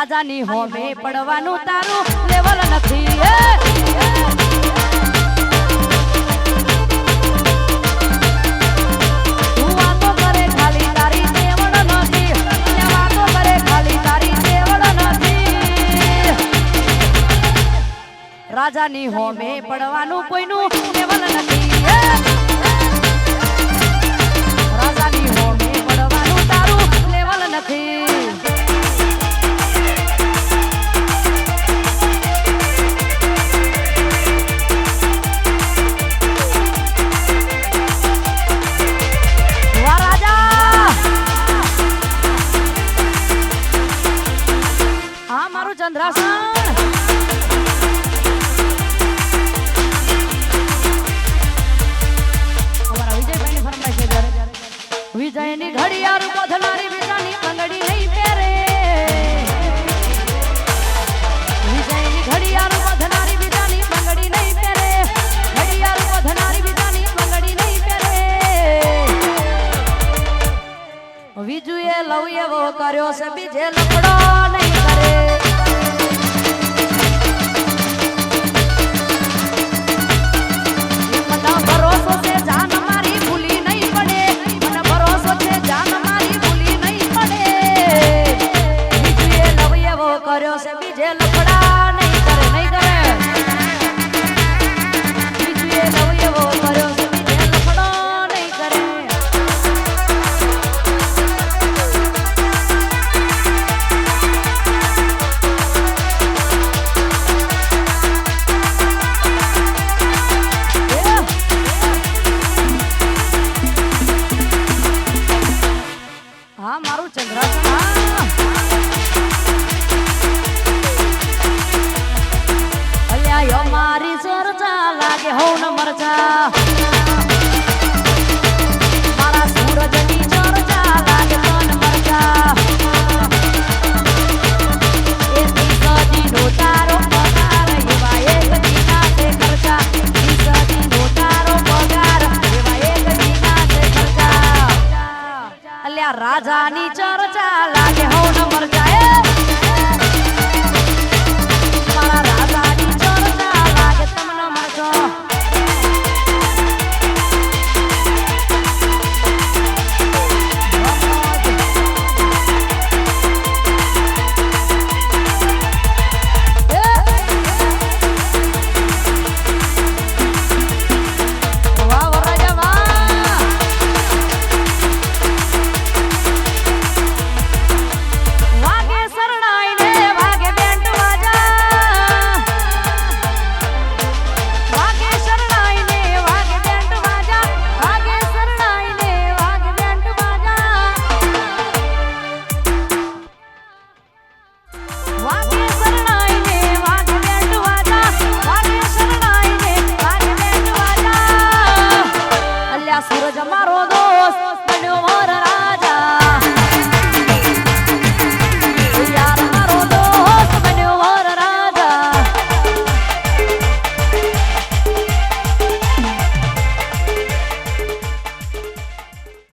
રાજાની હોમે પડવાનું તારું લેવલ નથી તું વાતો કરે ખાલી તારી દેવડ નથી વાતો કરે ખાલી તારી દેવડ નથી રાજાની હોમે પડવાનું કોઈનું લેવલ નથી રાજાની હોમે પડવાનું તારું લેવલ નથી ચંદ્રાસન અમારા વિજયભાઈની ફરમાઈશ છે જ્યારે વિજયની ઘડિયાળ બોધનારી વિજાની બંગડી નહીં પહેરે વિજયની ઘડિયાળ બોધનારી વિજાની બંગડી નહીં પહેરે ઘડિયાળ બોધનારી વિજાની બંગડી નહીં પહેરે વિજુએ લવ એવો કર્યો છે બીજે લફડો નહીં કરે મારી ચર્ચા લાગે હો ન મરજા મારા સૂરજની ચર્ચા લાગે તન મરજા એ સદી નો તારો પગાર એવા એક દીના તે ખર્ચા સદી નો તારો પગાર એવા એક દીના તે ખર્ચા અલ્યા રાજાની ચર્ચા લાગે હો ન મરજા